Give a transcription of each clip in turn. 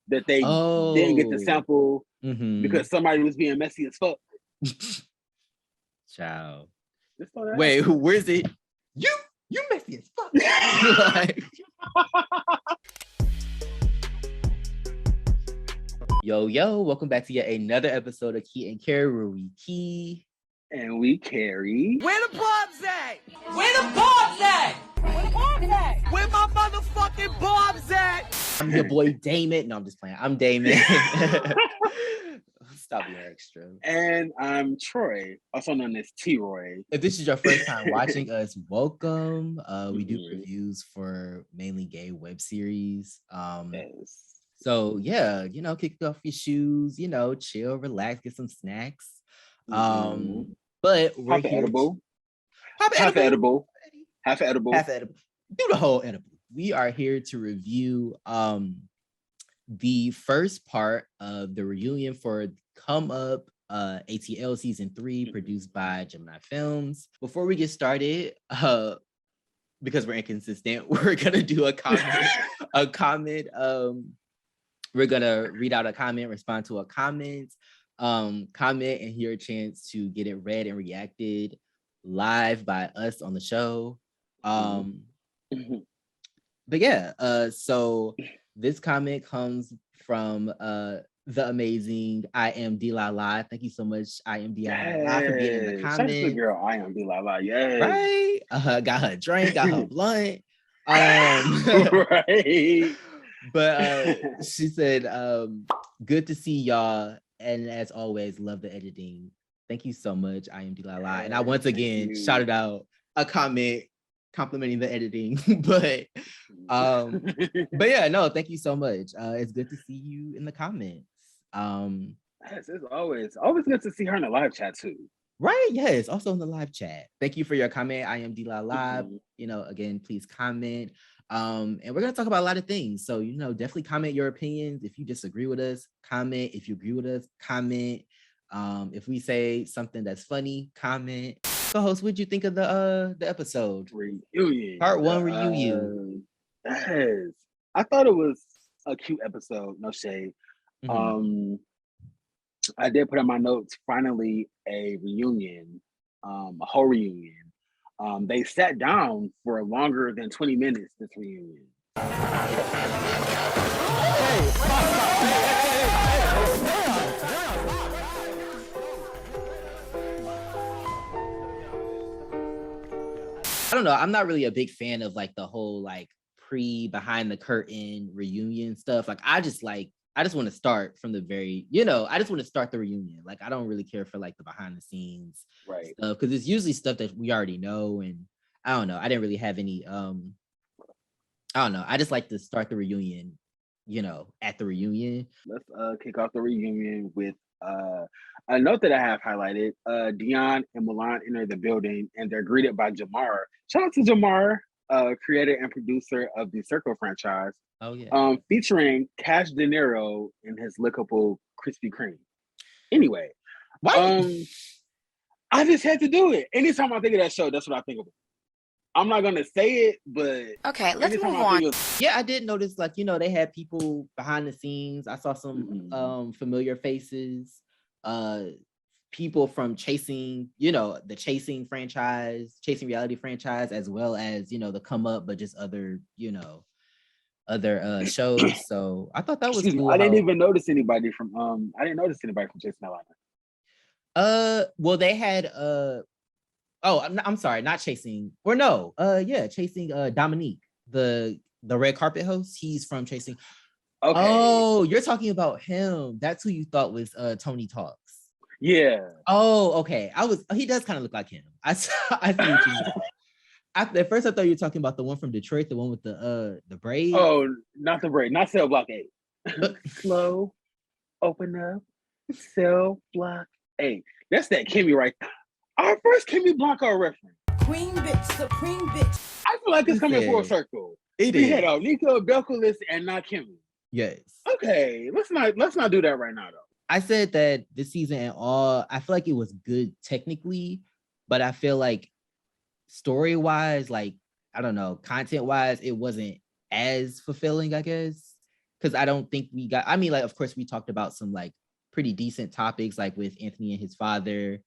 that they didn't get to sample because somebody was being messy as fuck. Child. Wait, where's it? You messy as fuck. Like, yo, welcome back to yet another episode of Key and Carry, where we key and we carry. Where the bobs at? Where the bobs at? Where the bobs at? Where my motherfucking bobs at? I'm your boy Damon. No, I'm just playing. I'm Damon. Stop being extra. And I'm Troy, also known as T-Roy. If this is your first time watching us, welcome. We do reviews for mainly gay web series. Yes. So yeah, kick off your shoes, chill, relax, get some snacks. But we're here. Half edible. Do the whole edible. We are here to review the first part of the reunion for Come Up ATL season 3, produced by Gemini Films. Before we get started, because we're inconsistent, we're gonna do a comment. We're gonna read out a comment, respond to a comment, comment, and hear a chance to get it read and reacted live by us on the show. But yeah, so this comment comes from the amazing I am Delilah. Thank you so much, I am Delilah, for getting in the comment. Shout out to the girl, I am Delilah. Yes. Right? Got her drink, got her blunt. Right. But she said, good to see y'all. And as always, love the editing. Thank you so much, I am Delilah. And I once again shouted out a comment complimenting the editing. But yeah, no, thank you so much. It's good to see you in the comments. Yes, it's always good to see her in the live chat too. Right, yes, also in the live chat. Thank you for your comment, I am Delilah. Again, please comment. And we're gonna talk about a lot of things. So, definitely comment your opinions. If you disagree with us, comment. If you agree with us, comment. If we say something that's funny, comment. Co-host, what'd you think of the episode? Reunion. Part 1 reunion. Yes. I thought it was a cute episode, no shade. I did put in my notes, finally a reunion, a whole reunion. They sat down for longer than 20 minutes, this reunion. I don't know. I'm not really a big fan of like the whole like behind the curtain reunion stuff. Like I just want to start from the very, I just want to start the reunion. Like I don't really care for like the behind the scenes stuff, because it's usually stuff that we already know. And I don't know. I didn't really have any I don't know. I just like to start the reunion, at the reunion. Let's kick off the reunion with a note that I have highlighted. Dion and Milan enter the building and they're greeted by Jamar. Shout out to Jamar, creator and producer of the Circle franchise. Oh yeah. Featuring Cash De Niro in his lickable Krispy Kreme. Anyway, I just had to do it. Anytime I think of that show, that's what I think of. I'm not gonna say it, but okay, let's move on. Yeah, I did notice, like, they had people behind the scenes. I saw some familiar faces, people from Chasing, the Chasing reality franchise, as well as, the Come Up, but just other, other shows. So I thought that was cool. I didn't even notice anybody from Chasing Atlanta. Well, they had I'm sorry, not Chasing, or no, Chasing Dominique, the red carpet host. He's from Chasing. Okay. Oh, you're talking about him. That's who you thought was Tony Talks. Yeah. Oh, okay. He does kind of look like him. I see what you mean. At first I thought you were talking about the one from Detroit, the one with the braid. Oh, not the braid, not Cell Block 8. Slow, open up, Cell Block 8. That's that Kimmy right there. Our first Kimmy Blanco reference. Queen bitch, supreme bitch. I feel like it's coming full circle. We had Nico, Belcalis, and not Kimmy. Yes. Okay, let's not do that right now though. I said that this season and all, I feel like it was good technically, but I feel like story-wise, like, I don't know, content-wise, it wasn't as fulfilling, I guess. because I don't think we got. I mean, like, of course, we talked about some like pretty decent topics, like with Anthony and his father.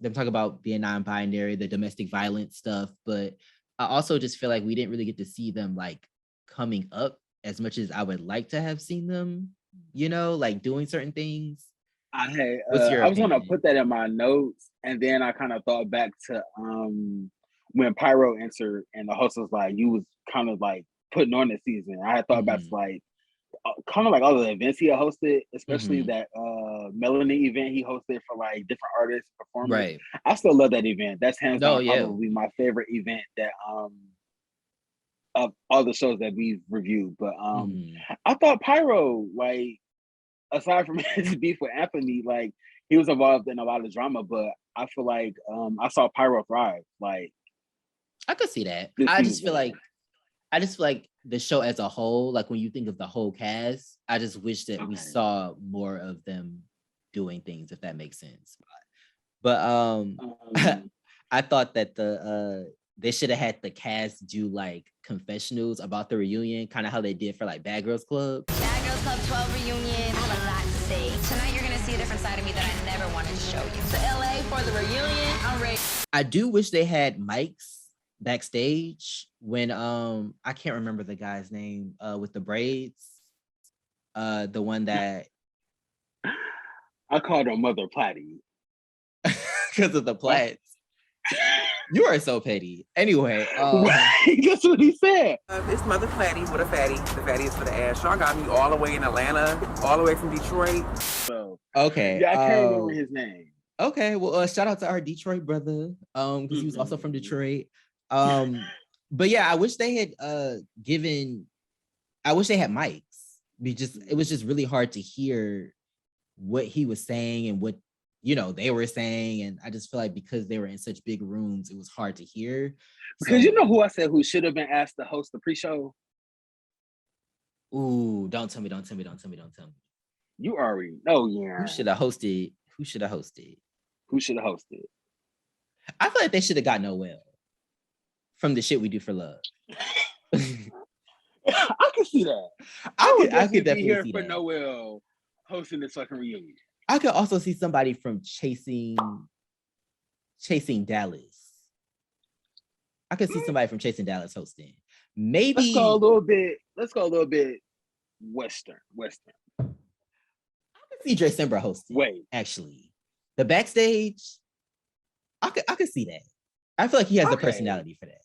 Them talk about being non-binary, the domestic violence stuff, but I also just feel like we didn't really get to see them like coming up as much as I would like to have seen them, you know, like doing certain things. What's your I was gonna opinion? put that in my notes, and then I kind of thought back to when Pyro entered, and the host was like, "You was kind of like putting on the season." I had thought back to like kind of like all the events he had hosted, especially that Melanie event he hosted for like different artists, performers. Right. I still love that event. That's hands down yeah. probably my favorite event that of all the shows that we've reviewed. But I thought Pyro, like, aside from his beef with Anthony, like he was involved in a lot of drama, but I feel like I saw Pyro thrive. Like, I could see that. this I just season. feel like the show as a whole, like when you think of the whole cast, I just wish that we saw more of them doing things, if that makes sense. But I thought that they should have had the cast do like confessionals about the reunion, kind of how they did for like Bad Girls Club. Bad Girls Club 12 reunion. I have a lot to say. Tonight you're gonna see a different side of me that I never wanted to show you. To LA for the reunion. I'm ready. I do wish they had mics backstage when I can't remember the guy's name with the braids. The one that I called him Mother Platty. because of the plaits. You are so petty. Anyway, guess what he said? It's Mother Platty with a fatty. The fatty is for the ass. Y'all got me all the way in Atlanta, all the way from Detroit. So, okay. Yeah, I can't remember his name. Okay, well, shout out to our Detroit brother, because he was also from Detroit. But yeah, I wish they had I wish they had mics. It was just really hard to hear what he was saying and what, you know, they were saying, and I just feel like because they were in such big rooms, it was hard to hear. Because you know who I said who should have been asked to host the pre-show? Ooh, don't tell me. You already know, yeah. Who should have hosted? Who should have hosted? I feel like they should have got Noel from the shit we do for love. I can see that. I could definitely be here for that. Noel hosting this fucking reunion. I could also see somebody from Chasing Dallas. I could see somebody from Chasing Dallas hosting. Maybe let's go a little bit Western. I could see Dre Sembra hosting. Wait, actually, the backstage, I could see that. I feel like he has the personality for that.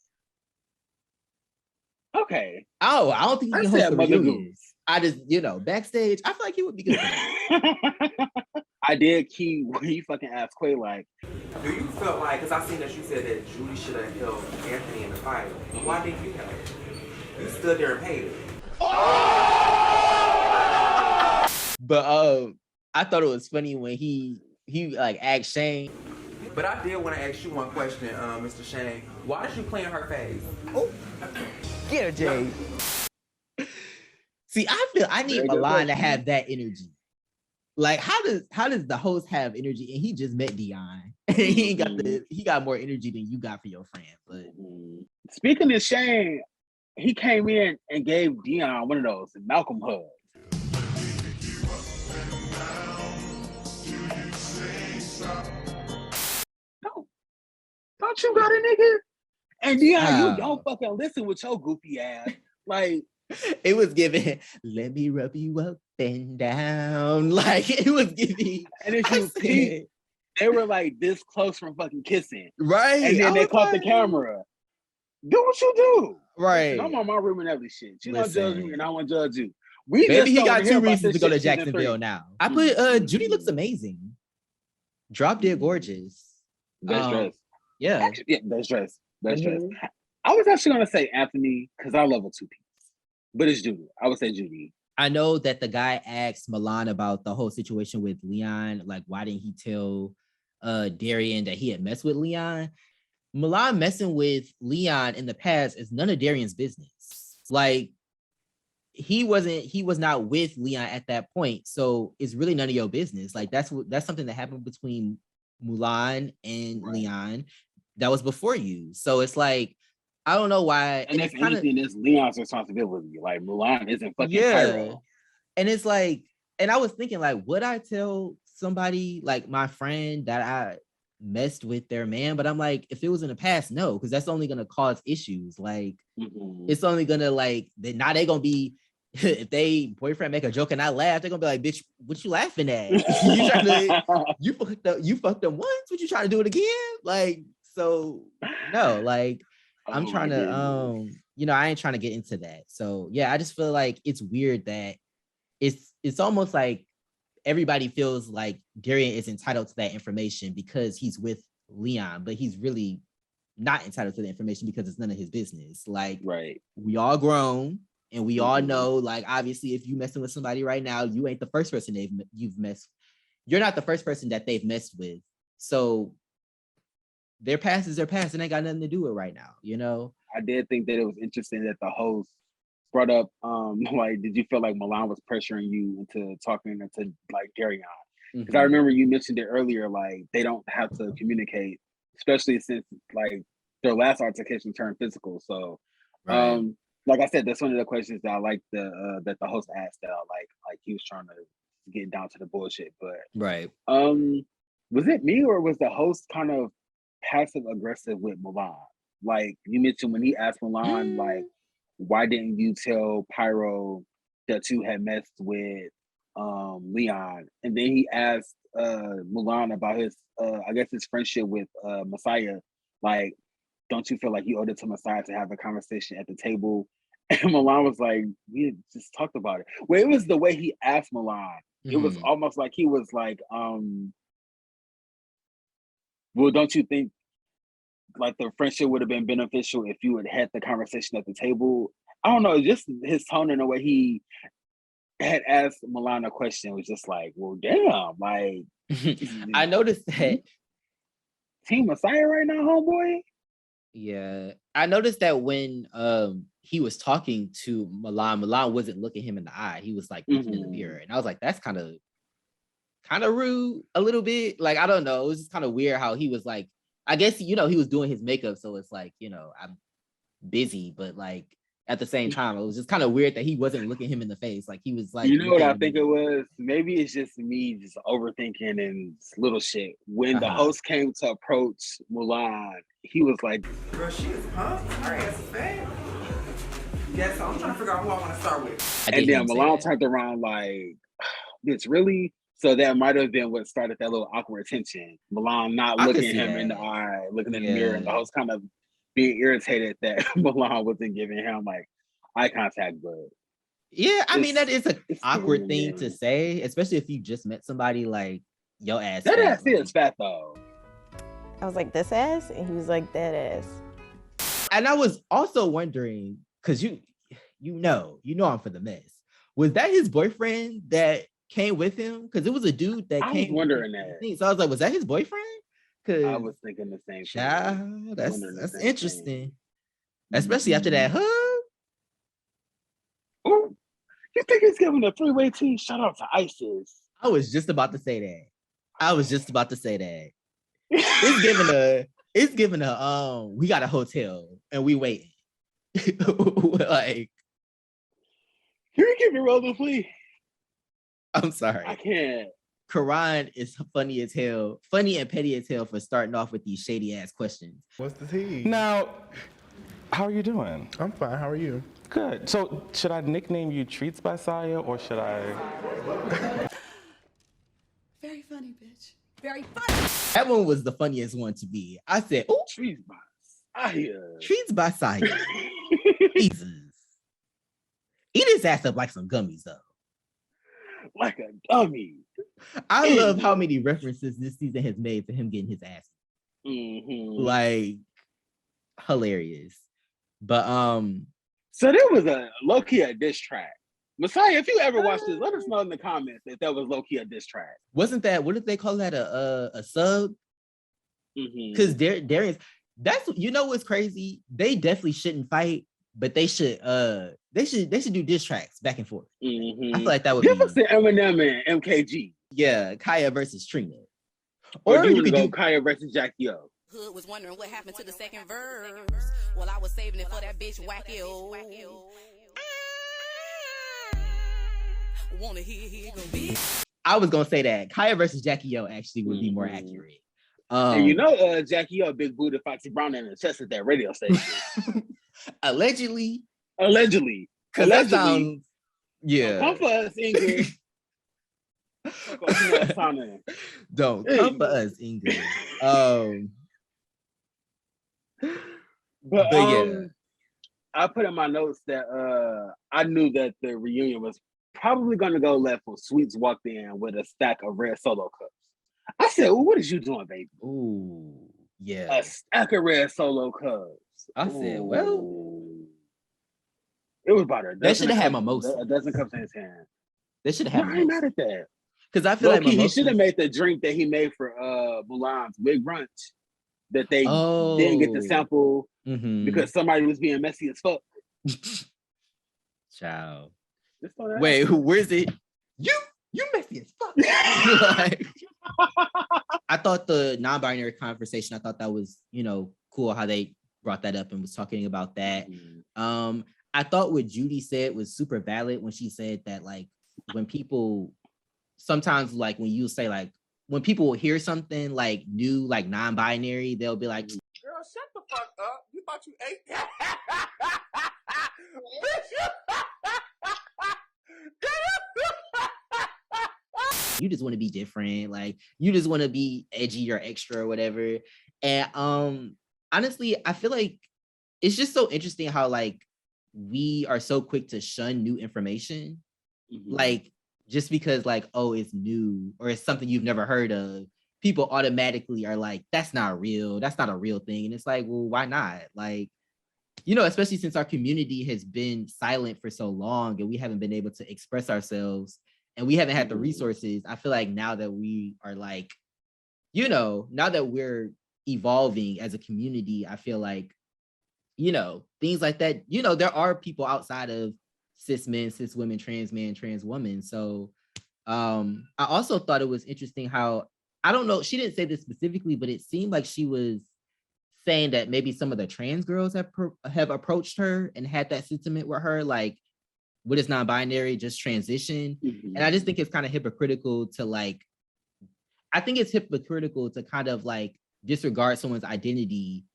Okay. Oh, I don't think he can host the reunions. I just, backstage, I feel like he would be good for that. I did key when he fucking asked Quay, like, do you feel like, because I seen that you said that Judy should have helped Anthony in the fight. Why didn't you help? You stood there and paid it. But I thought it was funny when he like asked Shane. But I did want to ask you one question, Mr. Shane. Why did you play in her face? Oh, get her, Jay. See, I feel I need Milan to have that energy. Like, how does the host have energy? And he just met Dion. He got more energy than you got for your friend. But speaking of Shane, he came in and gave Dion one of those Malcolm hugs. Don't you got a nigga? And Dion, you don't fucking listen with your goofy ass. Like, it was giving, let me rub you up and down. Like, it was giving. And if you see, they were like this close from fucking kissing. Right. And then they caught the camera. Do what you do. Right. I'm on my room and every shit. You don't judge me and I won't judge you. Maybe he got 2 reasons to go to Jacksonville now. I put Judy looks amazing. Drop dead gorgeous. Best dress. Yeah. Actually, yeah, best dress. I was actually gonna say Anthony because I love a 2-piece. But it's Judy. I would say Judy. I know that the guy asked Milan about the whole situation with Leon. Like, why didn't he tell Darian that he had messed with Leon? Milan messing with Leon in the past is none of Darian's business. Like, he was not with Leon at that point. So it's really none of your business. Like, that's something that happened between Mulan and Leon that was before you. So it's like, I don't know why. And if anything, it's Leon's responsibility. Like Mulan isn't fucking Pyro. And it's like, and I was thinking, like, would I tell somebody, like my friend, that I messed with their man? But I'm like, if it was in the past, no, because that's only gonna cause issues. Like, it's only gonna like now they gonna be if they boyfriend make a joke and I laugh, they're gonna be like, bitch, what you laughing at? You trying to you fucked up once, what you trying to do it again? Like, so no, like I'm trying to you know, I ain't trying to get into that. So yeah, I just feel like it's weird that it's almost like everybody feels like Darian is entitled to that information because he's with Leon, but he's really not entitled to the information because it's none of his business. Like, we all grown and we all know, like, obviously, if you messing with somebody right now, you ain't the first person you've messed. You're not the first person that they've messed with. So their past is their past and they got nothing to do with right now, you know? I did think that it was interesting that the host brought up, like, did you feel like Milan was pressuring you into talking to like Darian? Because I remember you mentioned it earlier, like they don't have to communicate, especially since like their last altercation turned physical. So, like I said, that's one of the questions that I like that the host asked that I like he was trying to get down to the bullshit. But was it me or was the host kind of passive aggressive with Milan? Like you mentioned when he asked Milan, like, why didn't you tell Pyro that you had messed with Leon? And then he asked Mulan about his I guess his friendship with Messiah. Like, don't you feel like you owed it to Messiah to have a conversation at the table? And Milan was like, we just talked about it. Well, it was the way he asked Milan. It was almost like he was like, well, don't you think like the friendship would have been beneficial if you had the conversation at the table? I don't know, just his tone and the way he had asked Milan a question was just like, well, damn, like I noticed that Team Messiah right now, homeboy. Yeah, I noticed that when he was talking to Milan wasn't looking him in the eye. He was like looking in the mirror, and I was like, that's kind of rude a little bit. Like, I don't know, it was just kind of weird how he was like, I guess, you know, he was doing his makeup, so it's like, you know, I'm busy, but like at the same time, it was just kind of weird that he wasn't looking him in the face. Like he was like, you know what I think it was? Maybe it's just me just overthinking and little shit. When the host came to approach Mulan, he was like, girl, she is pumped. Her ass is fat. Yeah, so I'm trying to figure out who I want to start with. And then Mulan turned around like, bitch, really? So that might have been what started that little awkward tension. Milan not looking him in the eye, looking in the mirror, and the host kind of being irritated that Milan wasn't giving him like eye contact. But yeah, I mean, that is an awkward thing to say, especially if you just met somebody like your ass. That ass is fat though. I was like, this ass? And he was like, that ass. And I was also wondering, because you know I'm for the mess. Was that his boyfriend that came with him? Because it was a dude that came. I was wondering that. So I was like, was that his boyfriend? Because I was thinking the same thing. That's interesting. Especially after that hug. Ooh, you think he's giving a three-way team? Shout out to ISIS. I was just about to say that. It's giving a we got a hotel and we waiting. Like, can you give me rolling, please? I'm sorry. I can't. Karan is funny as hell, funny and petty as hell for starting off with these shady ass questions. What's the tea? Now, how are you doing? I'm fine. How are you? Good. So, should I nickname you Treats by Saya or should I? Very funny, bitch. Very funny. That one was the funniest one to me. I said, "Oh, Treats by Saya." Treats by Saya. Jesus. Eat his ass up like some gummies, though. Like a dummy. I love how many references this season has made to him getting his ass. Like, hilarious. But so there was a low-key a diss track. Messiah, if you ever watched this, let us know in the comments if that was low-key a diss track. Wasn't that, what did they call that, a sub? Because Darius, that's, you know what's crazy? They definitely shouldn't fight, but they should do diss tracks back and forth. I feel like that would give us the Eminem and MKG. Yeah, Kaya versus Trina. Or you could do Kaya versus Jackie O. Hood was wondering what happened to the second verse. Well, I was saving it for that bitch wacky-o. Wanna hear go big? I was gonna say that Kaya versus Jackie O actually would be more accurate. And you know, Jackie O, big booty Foxy Brown in the chest at that radio station. Allegedly. Because that sounds, yeah. Come for us, Ingrid. Don't come for us, Ingrid. But yeah. I put in my notes that I knew that the reunion was probably going to go left when Sweets walked in with a stack of red Solo cups. I said, "What is you doing, baby?" Ooh, yeah. A stack of red Solo cups. I said, well, it was about a dozen. They should have had mimosa. A dozen cups in his hand. They should have had mimosa. I ain't mad at that. Because I feel like he should have made the drink that he made for Mulan's wig brunch that they didn't get to sample because somebody was being messy as fuck. Ciao. Wait, where's it? You messy as fuck. Like, I thought the non-binary conversation, I thought that was, cool how they brought that up and was talking about that. I thought what Judy said was super valid when she said that, like, when people sometimes, like, when you say, like, when people will hear something like new, like non-binary, they'll be like, "Girl, shut the fuck up. You thought you ate that." you just want to be different, like you just want to be edgy or extra or whatever. And honestly, I feel like it's just so interesting how, like, we are so quick to shun new information. Like, just because, like, oh, it's new or it's something you've never heard of, people automatically are like, that's not real, that's not a real thing. And it's like, well, why not? Like, especially since our community has been silent for so long and we haven't been able to express ourselves and we haven't had the resources. I feel like now that we are, like, now that we're evolving as a community, I feel like, things like that, there are people outside of cis men, cis women, trans men, trans women. So I also thought it was interesting how, I don't know, she didn't say this specifically, but it seemed like she was saying that maybe some of the trans girls have approached her and had that sentiment with her, like, what is non-binary, just transition. And I just think it's kind of hypocritical to, like, I think it's hypocritical to kind of, like, disregard someone's identity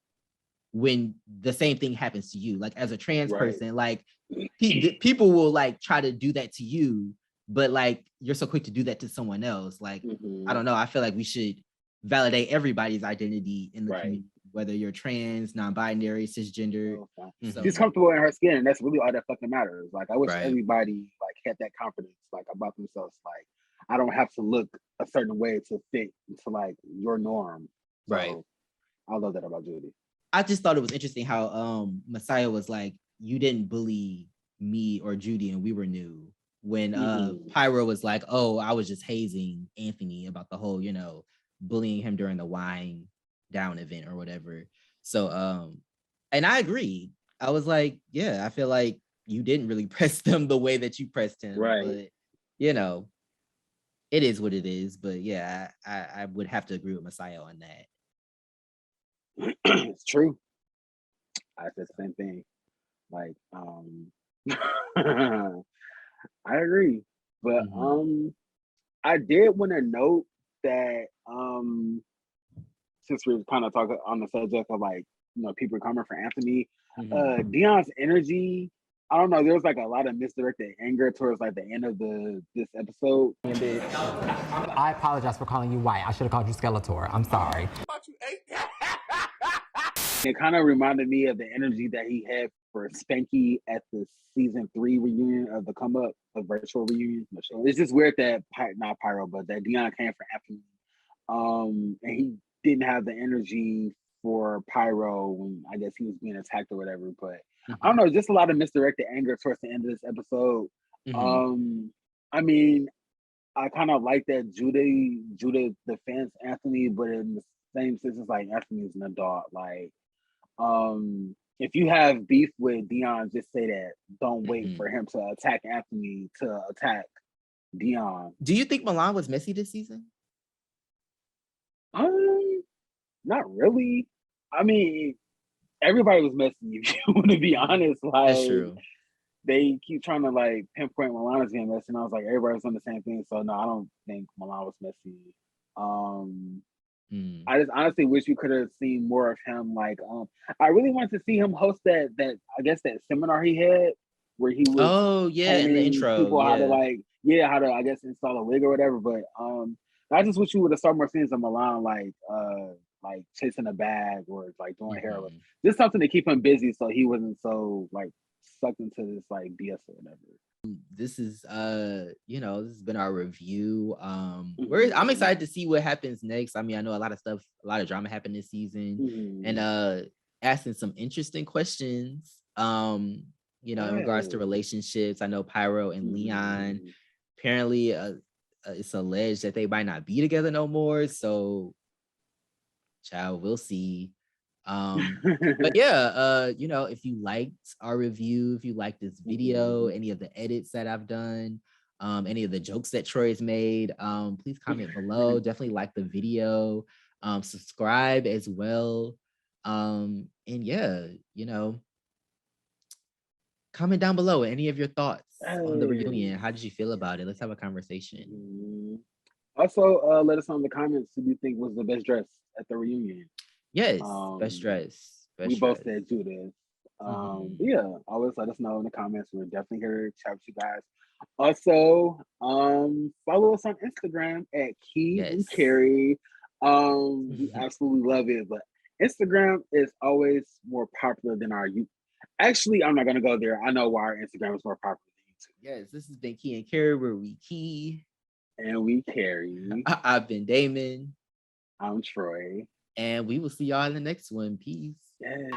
when the same thing happens to you. Like, as a trans person, like, people will, like, try to do that to you, but, like, you're so quick to do that to someone else. Like, I don't know, I feel like we should validate everybody's identity in the community, whether you're trans, non-binary, cisgender. She's comfortable in her skin, and that's really all that fucking matters. Like, I wish everybody, like, had that confidence, like, about themselves. Like, I don't have to look a certain way to fit into, like, your norm. So, I love that about Judy. I just thought it was interesting how Messiah was like, you didn't bully me or Judy and we were new. When Pyro was like, oh, I was just hazing Anthony about the whole, bullying him during the wine down event or whatever. So, and I agreed. I was like, yeah, I feel like you didn't really press them the way that you pressed him. But, it is what it is. But yeah, I would have to agree with Messiah on that. It's true. I said the same thing. Like, I agree. But I did want to note that since we were kind of talking on the subject of, like, people coming for Anthony, Dion's energy, I don't know, there was, like, a lot of misdirected anger towards, like, the end of this episode. I apologize for calling you white. I should have called you Skeletor. I'm sorry. It kind of reminded me of the energy that he had for Spanky at the season 3 reunion of the Come Up, the virtual reunion. It's just weird that, not Pyro, but that Dion came for Anthony. And he didn't have the energy for Pyro when, I guess, he was being attacked or whatever. But I don't know, just a lot of misdirected anger towards the end of this episode. I mean, I kind of like that Judah defends Anthony, but in the same sense, it's like Anthony's an adult. Like, if you have beef with Dion, just say that. Don't wait for him to attack Anthony to attack Dion. Do you think Milan was messy this season? Not really. I mean, everybody was messy, if you want to be honest. Like, That's true. they keep trying to like pinpoint Milan as being messy, and I was like, everybody's on the same thing. So no, I don't think Milan was messy. I just honestly wish we could have seen more of him. Like, I really wanted to see him host that I guess that seminar he had where he was in the intro, people how to how to I guess install a wig or whatever. But I just wish we would have saw more scenes of Milan like chasing a bag or like doing hair, just something to keep him busy so he wasn't so like sucked into this like BS or whatever. This is this has been our review. I'm excited to see what happens next. I mean, I know a lot of drama happened this season, and asking some interesting questions. In regards to relationships. I know Pyro and Leon, apparently it's alleged that they might not be together no more. So child, we'll see. But yeah, if you liked our review, if you liked this video, any of the edits that I've done, any of the jokes that Troy has made, please comment below. Definitely like the video, subscribe as well. And yeah, comment down below any of your thoughts on the reunion. How did you feel about it? Let's have a conversation. Also, let us know in the comments who you think was the best dress at the reunion. Yes, best dress. We both said Judith. Yeah, always let us know in the comments. We're definitely here to chat with you guys. Also, follow us on Instagram at Key and Carrie. We absolutely love it, but Instagram is always more popular than our YouTube. Actually, I'm not gonna go there. I know why our Instagram is more popular than YouTube. Yes, this has been Key and Carrie, where we key and we carry. I've been Damon. I'm Troy. And we will see y'all in the next one. Peace. Yes.